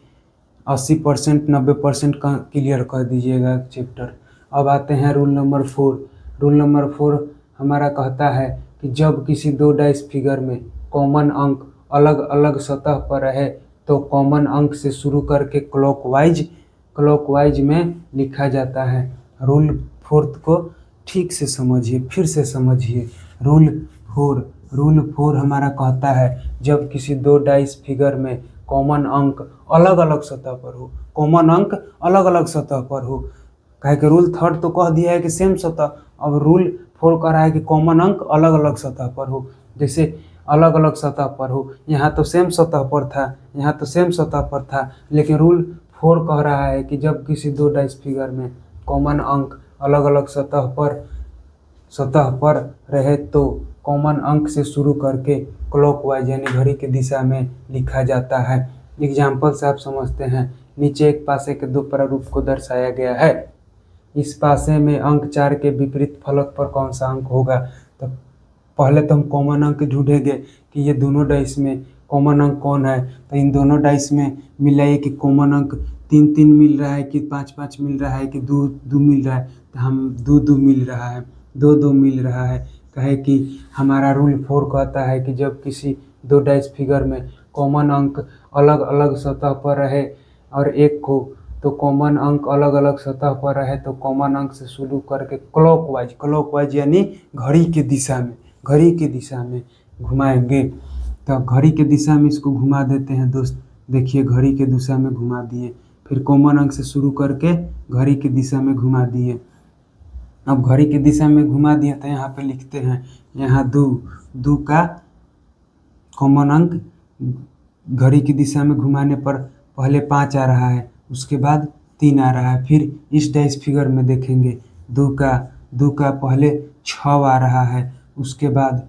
80% 90% का क्लियर कर दीजिएगा चैप्टर। अब आते हैं रूल नंबर 4। रूल नंबर 4 हमारा कहता है कि जब किसी दो डाइस फिगर में कॉमन अंक अलग अलग सतह पर रहे तो कॉमन अंक से शुरू करके क्लॉकवाइज में लिखा जाता है। रूल 4 को ठीक से समझिए, फिर से समझिए। रूल 4 हमारा कहता है जब किसी दो डाइस फिगर में कॉमन अंक अलग अलग सतह पर हो, कॉमन अंक अलग अलग सतह पर हो। कहे कि रूल 3 तो कह दिया है कि सेम सतह, अब रूल 4 कह रहा है कि कॉमन अंक अलग अलग सतह पर हो। जैसे अलग अलग सतह पर हो, यहाँ तो सेम सतह पर था, यहाँ तो सेम सतह पर था, लेकिन रूल 4 कह रहा है कि जब किसी दो डाइस फिगर में कॉमन अंक अलग अलग सतह पर रहे तो कॉमन अंक से शुरू करके क्लॉकवाइज यानी घड़ी की दिशा में लिखा जाता है। एग्जाम्पल से आप समझते हैं। नीचे एक पासे के दो प्रारूप को दर्शाया गया है। इस पासे में अंक 4 के विपरीत फलक पर कौन सा अंक होगा। तो पहले तो हम कॉमन अंक ढूंढेंगे कि ये दोनों डाइस में कॉमन अंक कौन है। तो इन दोनों डाइस में मिलाइए कि कॉमन अंक 3-3 मिल रहा है कि 5-5 मिल रहा है कि 2-2 मिल रहा है। तो हम 2-2 मिल रहा है, 2-2 मिल रहा है। कहे कि हमारा रूल 4 कहता है कि जब किसी दो डाइस फिगर में कॉमन अंक अलग अलग सतह पर रहे और एक हो तो कॉमन अंक अलग अलग सतह पर रहे तो कॉमन अंक से शुरू करके क्लॉकवाइज यानी घड़ी की दिशा में घुमाएंगे। तो घड़ी के दिशा में इसको घुमा देते हैं दोस्त। देखिए घड़ी के दिशा में घुमा दिए, फिर कॉमन अंक से शुरू करके घड़ी की दिशा में घुमा दिए। अब घड़ी की दिशा में घुमा दिए तो यहाँ पे लिखते हैं, यहाँ 2 का कॉमन अंक घड़ी की दिशा में घुमाने पर पहले 5 आ रहा है, उसके बाद 3 आ रहा है। फिर इस डाइस फिगर में देखेंगे 2 का पहले 6 आ रहा है, उसके बाद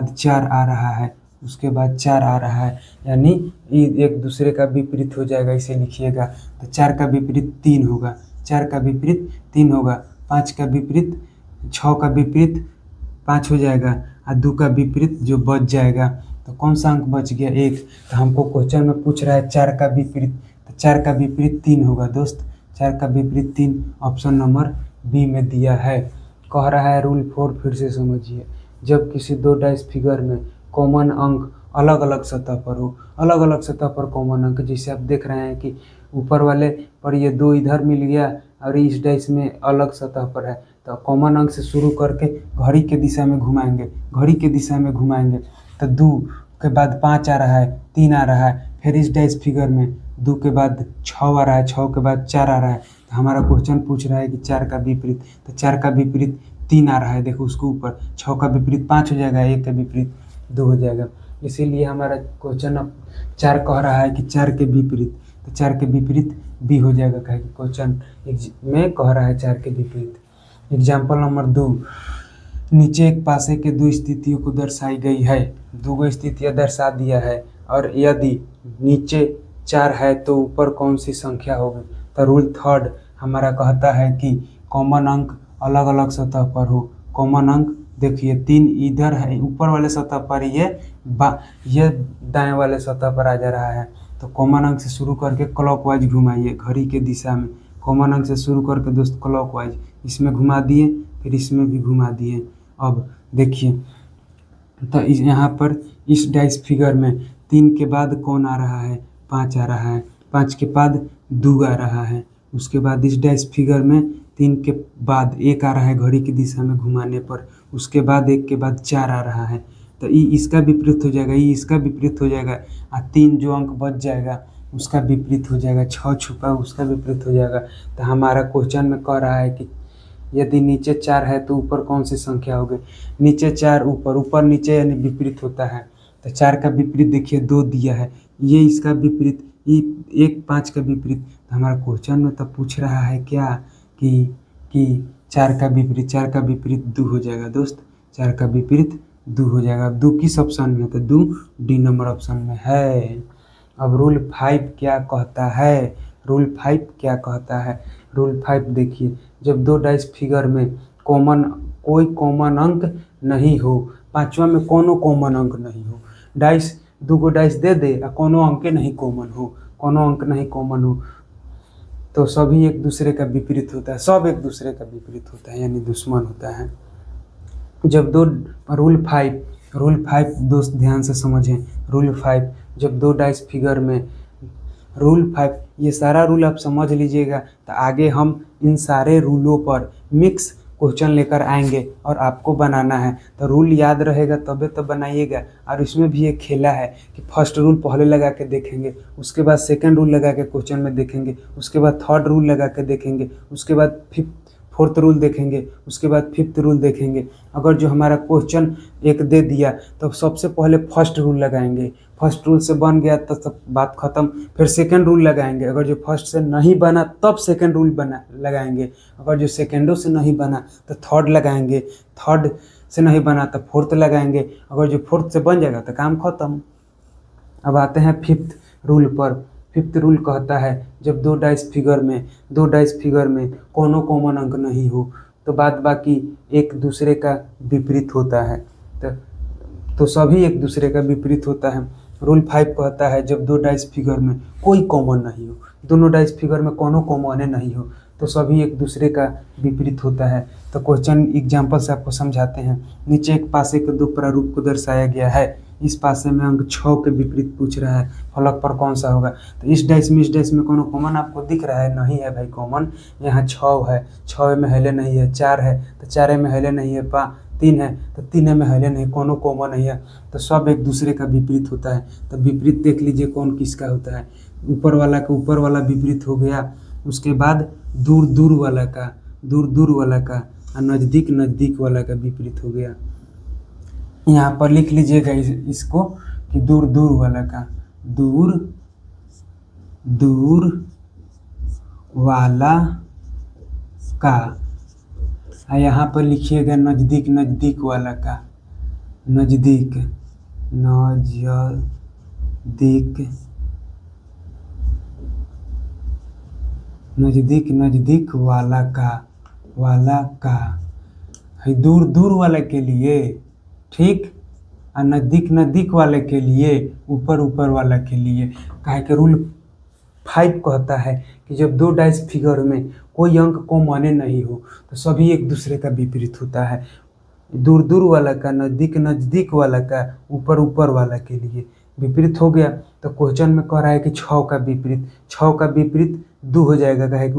4 आ रहा है, उसके बाद 4 आ रहा है, यानी ये एक दूसरे का विपरीत हो जाएगा। इसे लिखिएगा तो 4 का विपरीत 3 होगा, 4 का विपरीत 3 होगा, 5 का विपरीत 6 का विपरीत 5 हो जाएगा और 2 का विपरीत जो बच जाएगा। तो कौन सा अंक बच गया 1। तो हमको क्वेश्चन में पूछ रहा है 4 का विपरीत, तो 4 का विपरीत 3 होगा दोस्त। 4 का विपरीत 3 ऑप्शन नंबर बी में दिया है। कह रहा है रूल 4 फिर से समझिए। जब किसी दो डाइस फिगर में कॉमन अंक अलग अलग सतह पर हो, अलग अलग सतह पर कॉमन अंक, जैसे आप देख रहे हैं कि ऊपर वाले पर ये 2 इधर मिल गया और इस डाइस में अलग सतह पर है, तो कॉमन अंक से शुरू करके घड़ी के दिशा में घुमाएंगे। तो 2 के बाद 5 आ रहा है, 3 आ रहा है, फिर इस डाइस फिगर में 2 के बाद 6 आ रहा है, 6 के बाद 4 आ रहा है। तो हमारा क्वेश्चन पूछ रहा है कि 4 का विपरीत, तो 4 का विपरीत 3 आ रहा है, देखो उसके ऊपर 6 का विपरीत 5 हो जाएगा, 1 का विपरीत 2 हो जाएगा। इसीलिए हमारा क्वेश्चन अब 4 कह रहा है कि 4 के विपरीत, तो 4 के विपरीत बी हो जाएगा, कहे कि क्वेश्चन में कह रहा है 4 के विपरीत। Example number 2। नीचे एक पासे के 2 स्थितियों को दर्शाई गई है। 2 स्थितियाँ दर्शा दिया है और यदि नीचे 4 है तो ऊपर कौन सी संख्या होगी। तो रूल 3 हमारा कहता है कि कॉमन अंक अलग अलग सतह पर हो। कॉमन अंक देखिए 3 इधर है ऊपर वाले सतह पर, ये दाएं वाले सतह पर आ जा रहा है। तो कॉमन अंक से शुरू करके क्लॉकवाइज घुमाइए घड़ी के दिशा में। कॉमन अंक से शुरू करके दोस्त क्लॉकवाइज इसमें घुमा दिए, फिर इसमें भी घुमा दिए। अब देखिए तो यहाँ पर इस डाइस फिगर में 3 के बाद कौन आ रहा है, 5 आ रहा है, 5 के बाद 2 आ रहा है, उसके बाद इस डाइस फिगर में 3 के बाद 1 आ रहा है घड़ी की दिशा में घुमाने पर, उसके बाद 1 के बाद 4 आ रहा है। तो ई इसका विपरीत हो जाएगा, ई इसका विपरीत हो जाएगा और 3 जो अंक बच जाएगा उसका विपरीत हो जाएगा, 6 छुपा उसका विपरीत हो जाएगा। तो हमारा क्वेश्चन में कह रहा है कि यदि नीचे 4 है तो ऊपर कौन सी संख्या होगी? नीचे 4 ऊपर, ऊपर नीचे यानी विपरीत होता है। तो 4 का विपरीत देखिए 2 दिया है, ये इसका विपरीत, ये 1 5 का विपरीत। तो हमारा क्वेश्चन में तो पूछ रहा है क्या कि 4 का विपरीत, 4 का विपरीत 2 हो जाएगा दोस्त, 4 का विपरीत 2 हो जाएगा। 2 किस ऑप्शन में है? तो 2 डी नंबर ऑप्शन में है। अब रूल 5 क्या कहता है? रूल 5 क्या कहता है? रूल 5 देखिए, जब 2 डाइस फिगर में कोई कॉमन अंक नहीं हो, पांचवा में कोनो कॉमन अंक नहीं हो, डाइस 2 गो डाइस दे दे और कोनो अंक नहीं कॉमन हो, कोनो अंक नहीं कॉमन हो, तो सभी एक दूसरे का विपरीत होता है, सब एक दूसरे का विपरीत होता है यानी दुश्मन होता है। जब दो रूल 5 दोस्त ध्यान से समझें। रूल 5, जब 2 डाइस फिगर में, रूल 5 ये सारा रूल आप समझ लीजिएगा, तो आगे हम इन सारे रूलों पर मिक्स क्वेश्चन लेकर आएंगे और आपको बनाना है। तो रूल याद रहेगा तबे तो बनाइएगा। और इसमें भी एक खेला है कि फर्स्ट रूल पहले लगा के देखेंगे, उसके बाद सेकंड रूल लगा के क्वेश्चन में देखेंगे, उसके बाद थर्ड रूल लगा के देखेंगे, उसके बाद फोर्थ रूल देखेंगे, उसके बाद फिफ्थ रूल देखेंगे। अगर जो हमारा क्वेश्चन एक दे दिया तो सबसे पहले फर्स्ट रूल लगाएंगे, फर्स्ट रूल से बन गया तो सब बात खत्म, फिर सेकंड रूल लगाएंगे। अगर जो फर्स्ट से नहीं बना तब सेकंड रूल लगाएंगे, अगर जो सेकंडों से नहीं बना तो थर्ड लगाएंगे, थर्ड से नहीं बना तो फोर्थ लगाएंगे, अगर जो फोर्थ से बन जाएगा तो काम खत्म। अब आते हैं फिफ्थ रूल पर। फिफ्थ रूल कहता है जब 2 डाइस फिगर में कोनो कॉमन अंक नहीं हो तो बाद बाकी एक दूसरे का विपरीत होता है, तो सभी एक दूसरे का विपरीत होता है। रूल 5 कहता है जब 2 डाइस फिगर में कोई कॉमन नहीं हो, दोनों डाइस फिगर में कोनो कॉमन नहीं हो तो सभी एक दूसरे का विपरीत होता है। तो क्वेश्चन एग्जाम्पल से आपको समझाते हैं। नीचे एक पासे के 2 प्रारूप को दर्शाया गया है, इस पासे में अंक 6 के विपरीत पूछ रहा है, फलक पर कौन सा होगा? तो इस डाइस में कोनो कॉमन आपको दिख रहा है? नहीं है भाई कॉमन, यहाँ 6 है, 6 में हिले नहीं है, 4 है तो 4 में हिले नहीं है, 3 है तो 3 में हिले नहीं, कोनो कॉमन नहीं है, तो सब एक दूसरे का विपरीत होता है। तो विपरीत देख लीजिए कौन किसका होता है। ऊपर वाला का ऊपर वाला विपरीत हो गया, उसके बाद दूर दूर वाला का और नज़दीक वाला का विपरीत हो गया। यहाँ पर लिख लीजिएगा इसको कि दूर दूर वाला का और यहाँ पर लिखिएगा नज़दीक वाला का, नज़दीक वाला का है दूर वाले के लिए, ठीक, और नज़दीक वाले के लिए ऊपर वाला के लिए। काहे कि रूल 5 कहता है कि जब 2 डाइस फिगर में कोई अंक कॉमन नहीं हो तो सभी एक दूसरे का विपरीत होता है। दूर वाला का, नज़दीक वाला का, ऊपर वाला के लिए विपरीत हो गया। तो क्वेश्चन में कह रहा है कि 6 का विपरीत 2 हो जाएगा, काहे कि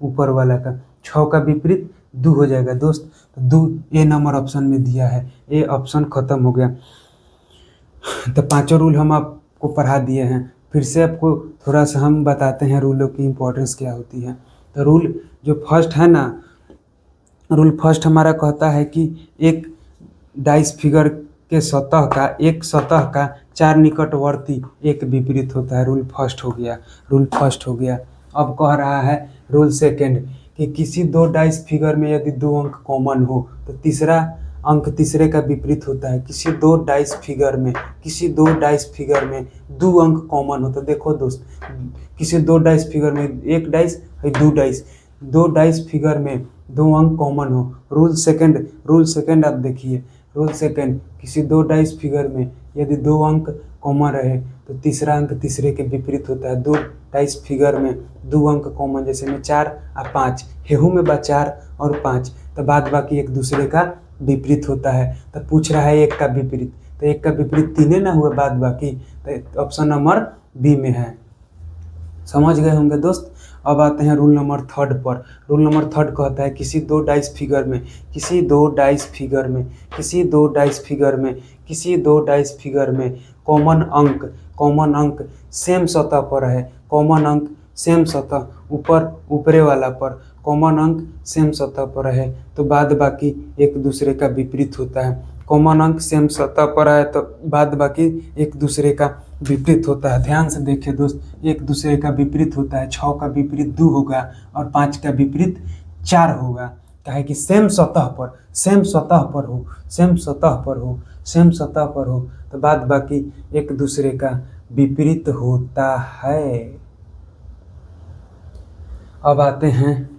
ऊपर वाला का 6 का विपरीत 2 हो जाएगा दोस्त। तो 2 ए नंबर ऑप्शन में दिया है, ए ऑप्शन खत्म हो गया। तो 5 रूल हम आपको पढ़ा दिए हैं, फिर से आपको थोड़ा सा हम बताते हैं रूलों की इम्पोर्टेंस क्या होती है। तो रूल जो फर्स्ट है ना, रूल फर्स्ट हमारा कहता है कि एक डाइस फिगर के सतह का 4 निकटवर्ती एक विपरीत होता है। रूल फर्स्ट हो गया। अब कह रहा है रूल सेकंड कि किसी 2 डाइस फिगर में यदि 2 अंक कॉमन हो तो तीसरा अंक तीसरे का विपरीत होता है। किसी 2 डाइस फिगर में 2 अंक कॉमन हो, तो देखो दोस्त, किसी 2 डाइस फिगर में 1 डाइस और 2 डाइस फिगर में 2 अंक कॉमन हो। रूल सेकंड आप देखिए, रूल सेकंड, किसी 2 डाइस फिगर में यदि 2 अंक कॉमन रहे तो तीसरा अंक तीसरे के विपरीत होता है। 2 डाइस फिगर में 2 अंक कॉमन, जैसे में 4 और 5, हेहू में 4 और 5, तो बाद बाकी एक दूसरे का विपरीत होता है। तो पूछ रहा है 1 का विपरीत, तो 1 का विपरीत 3 ना हुआ बाद बाकी, तो ऑप्शन नंबर बी में है। समझ गए होंगे दोस्त। अब आते हैं रूल नंबर 3 पर। रूल नंबर 3 कहता है किसी 2 डाइस फिगर में कॉमन अंक सेम सतह पर है, कॉमन अंक सेम सतह ऊपर ऊपरे वाला पर कॉमन अंक सेम सतह पर है तो बाद बाकी एक दूसरे का विपरीत होता है। कॉमन अंक सेम सतह पर है तो बाद बाकी एक दूसरे का विपरीत होता है। ध्यान से देखिए दोस्त, एक दूसरे का विपरीत होता है। 6 का विपरीत 2 होगा और 5 का विपरीत 4 होगा। क्या है कि सेम सतह पर, सेम सतह पर हो, सेम सतह पर हो, सेम सतह पर हो तो बाद बाकी एक दूसरे का विपरीत होता है। अब आते हैं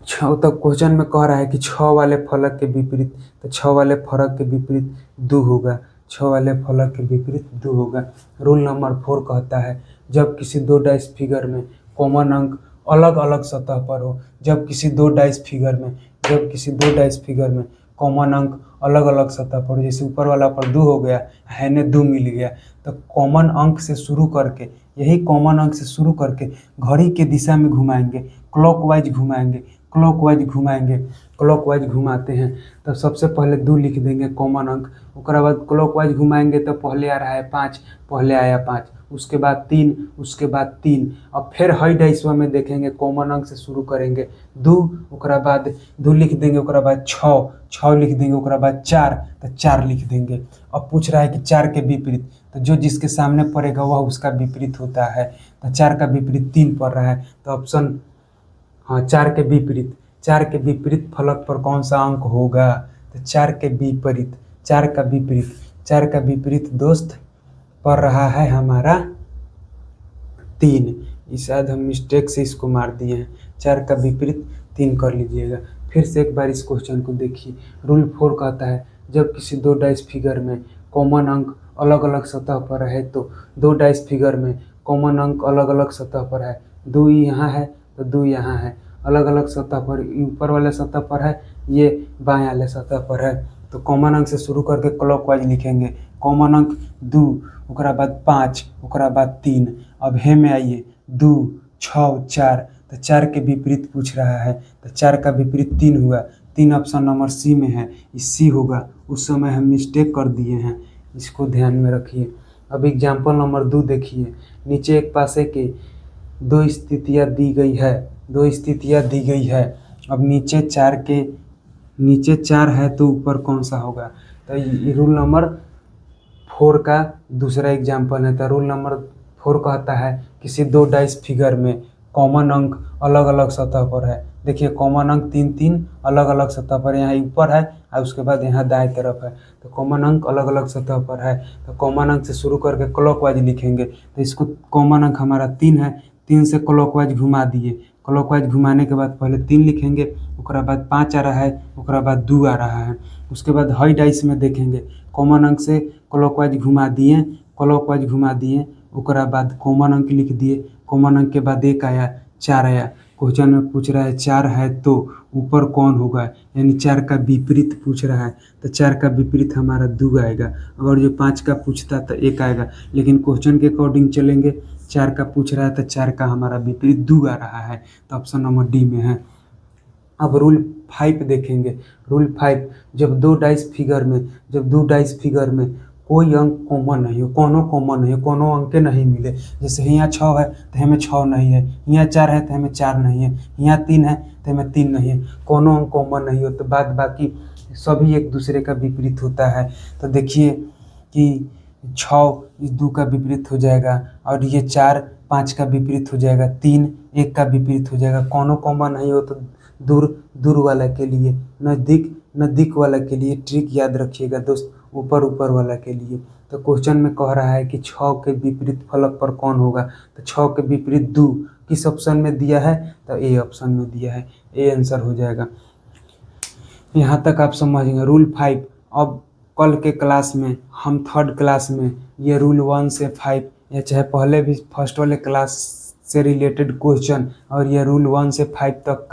6 तक। क्वेश्चन में कह रहा है कि 6 वाले फलक के विपरीत, तो 6 वाले फलक के विपरीत 2 होगा। 6 वाले फलक के विपरीत 2 होगा। रूल नंबर 4 कहता है जब किसी दो डाइस फिगर में कॉमन अंक अलग अलग सतह पर हो, जब किसी दो डाइस फिगर में, जब किसी दो डाइस फिगर में कॉमन अंक अलग अलग सतह पर हो, जैसे ऊपर वाला पर 2 हो गया, है ने 2 मिल गया, तो कॉमन अंक से शुरू करके, यही कॉमन अंक से शुरू करके घड़ी के दिशा में घुमाएंगे, क्लॉकवाइज घुमाएंगे, क्लॉकवाइज घुमाएंगे, क्लॉकवाइज घुमाते हैं तो सबसे पहले 2 लिख देंगे कॉमन अंक, उसके बाद क्लॉकवाइज घुमाएंगे तो पहले आ रहा है 5, पहले आया 5, उसके बाद 3, उसके बाद 3। अब फिर हाई डाइसवा में देखेंगे कॉमन अंक से शुरू करेंगे 2, उसके बाद 2 लिख देंगे, उसके बाद 6, 6 लिख देंगे, उसके बाद 4 तो 4 लिख देंगे। अब पूछ रहा है कि 4 के विपरीत, तो जो जिसके सामने पड़ेगा वह उसका विपरीत होता है। तो 4 का विपरीत 3 पड़ रहा है तो ऑप्शन, हाँ 4 के विपरीत, 4 के विपरीत फलक पर कौन सा अंक होगा, तो 4 के विपरीत, 4 का विपरीत, 4 का विपरीत दोस्त पड़ रहा है हमारा 3। इस शायद हम मिस्टेक से इसको मार दिए हैं। 4 का विपरीत 3 कर लीजिएगा। फिर से एक बार इस क्वेश्चन को देखिए। रूल 4 कहता है जब किसी दो डाइस फिगर में कॉमन अंक अलग अलग सतह पर है, तो दो डाइस फिगर में कॉमन अंक अलग अलग सतह पर है, 2 यहाँ है तो 2 यहाँ है, अलग अलग सतह पर, ऊपर वाले सतह पर है, ये बाएं वाले सतह पर है, तो कॉमन अंक से शुरू करके क्लॉकवाइज लिखेंगे। कॉमन अंक 2, उसके बाद 5, उसके बाद 3। अब हे में आइए 2, 6, 4, तो 4 के विपरीत पूछ रहा है तो 4 का विपरीत 3 हुआ। 3 ऑप्शन नंबर सी में है, इस सी होगा। उस समय हम मिस्टेक कर दिए हैं, इसको ध्यान में रखिए। अब एग्जाम्पल नंबर 2 देखिए। नीचे एक पासे के 2 स्थितियाँ दी गई है, 2 स्थितियाँ दी गई है। अब नीचे 4 है तो ऊपर कौन सा होगा, तो ये रूल नंबर 4 का दूसरा एग्जाम्पल है। तो रूल नंबर 4 कहता है किसी दो डाइस फिगर में कॉमन अंक अलग अलग सतह पर है। देखिए कॉमन अंक 3 3 अलग अलग सतह पर, यहाँ ऊपर है और उसके बाद यहाँ दाएं तरफ है, तो कॉमन अंक अलग अलग सतह पर है। तो कॉमन अंक से शुरू करके क्लॉकवाइज लिखेंगे, तो इसको कॉमन अंक हमारा 3 है, 3 से क्लॉकवाइज घुमा दिए। क्लॉकवाइज घुमाने के बाद पहले 3 लिखेंगे, उसके बाद 5 आ रहा है, उसके बाद 2 आ रहा है। उसके बाद हाई डाइस में देखेंगे, कॉमन अंक से क्लॉकवाइज घुमा दिए, क्लॉकवाइज घुमा दिए, उसके बाद कॉमन अंक लिख दिए। कॉमन अंक के बाद 1 आया, 4 आया। क्वेश्चन में पूछ रहा है 4 है तो ऊपर कौन होगा, यानी 4 का विपरीत पूछ रहा है, तो 4 का विपरीत हमारा 2 आएगा। अगर जो 5 का पूछता तो 1 आएगा, लेकिन क्वेश्चन के अकॉर्डिंग चलेंगे, 4 का पूछ रहा है तो 4 का हमारा विपरीत 2 आ रहा है, तो ऑप्शन नंबर डी में है। अब रूल 5 देखेंगे। रूल 5, जब दो डाइस फिगर में कोई अंक कॉमन नहीं हो, कोनो कॉमन नहीं हो, कोनो अंक नहीं मिले, जैसे यहाँ 6 है तो हमें 6 नहीं है, यहाँ 4 है तो हमें 4 नहीं है, यहाँ 3 है तो हमें 3 नहीं है, कोनो अंक कॉमन नहीं हो, तो बाद बाकी सभी एक दूसरे का विपरीत होता है। तो देखिए कि 6 इस 2 का विपरीत हो जाएगा, और ये 4 5 का विपरीत हो जाएगा, 3 1 का विपरीत हो जाएगा। कोनो कॉमन नहीं हो तो दूर वाला के लिए, नज़दीक वाला के लिए। ट्रिक याद रखिएगा दोस्त, ऊपर वाला के लिए। तो क्वेश्चन में कह रहा है कि 6 के विपरीत फलक पर कौन होगा, तो 6 के विपरीत 2 किस ऑप्शन में दिया है, तो ए ऑप्शन में दिया है, ए आंसर हो जाएगा। यहाँ तक आप समझेंगे रूल 5। अब कल के क्लास में हम 3rd क्लास में ये रूल 1 से 5, या चाहे पहले भी फर्स्ट वाले क्लास से रिलेटेड क्वेश्चन और ये रूल 1 से 5 तक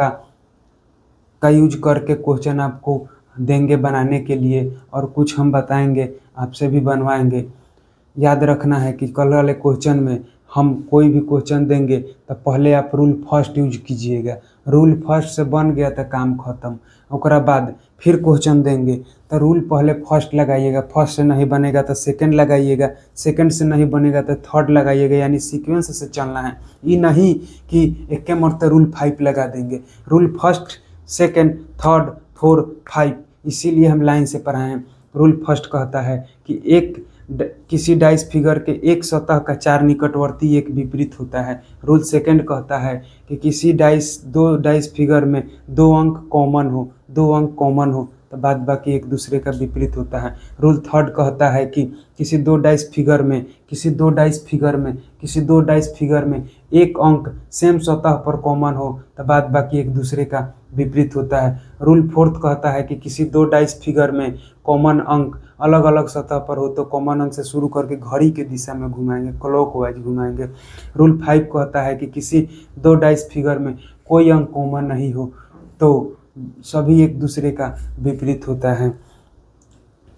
का यूज करके क्वेश्चन आपको देंगे बनाने के लिए, और कुछ हम बताएंगे, आपसे भी बनवाएंगे। याद रखना है कि कल वाले क्वेश्चन में हम कोई भी क्वेश्चन देंगे तो पहले आप रूल फर्स्ट यूज कीजिएगा, रूल फर्स्ट से बन गया तो काम खत्म। ओकरा बाद फिर क्वेश्चन देंगे तो रूल पहले फर्स्ट लगाइएगा, फर्स्ट से नहीं बनेगा तो सेकंड लगाइएगा, सेकंड से नहीं बनेगा तो थर्ड लगाइएगा, यानी सीक्वेंस से चलना है। ये नहीं कि एक मरते रूल 5 लगा देंगे। Rule first, second, third, four, 5, इसीलिए हम लाइन से पढ़ाए हैं। रूल फर्स्ट कहता है कि किसी डाइस फिगर के एक सतह का 4 निकटवर्ती एक विपरीत होता है। रूल सेकंड कहता है कि किसी दो डाइस फिगर में 2 अंक कॉमन हो, 2 अंक कॉमन हो तो बाद बाकी एक दूसरे का विपरीत होता है। रूल थर्ड कहता है कि किसी दो डाइस फिगर में एक अंक सेम सतह पर कॉमन हो तो बाद बाकी एक दूसरे का विपरीत होता है। रूल फोर्थ कहता है कि किसी दो डाइस फिगर में कॉमन अंक अलग अलग सतह पर हो तो कॉमन अंक से शुरू करके घड़ी के दिशा में घुमाएंगे, क्लॉकवाइज घुमाएंगे। रूल 5 कहता है कि किसी दो डाइस फिगर में कोई अंक कॉमन नहीं हो तो सभी एक दूसरे का विपरीत होता है।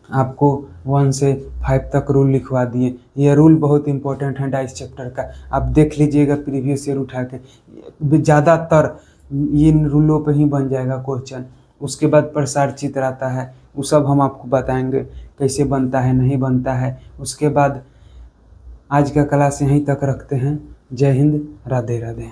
आपको 1 से 5 तक रूल लिखवा दिए। ये रूल बहुत इंपॉर्टेंट है डाइस चैप्टर का, आप देख लीजिएगा प्रीवियस ईयर उठा के, ज़्यादातर इन रूलों पे ही बन जाएगा क्वेश्चन। उसके बाद प्रसार चित्र आता है, वो सब हम आपको बताएंगे कैसे बनता है, नहीं बनता है। उसके बाद आज का क्लास यहीं तक रखते हैं। जय हिंद, राधे राधे।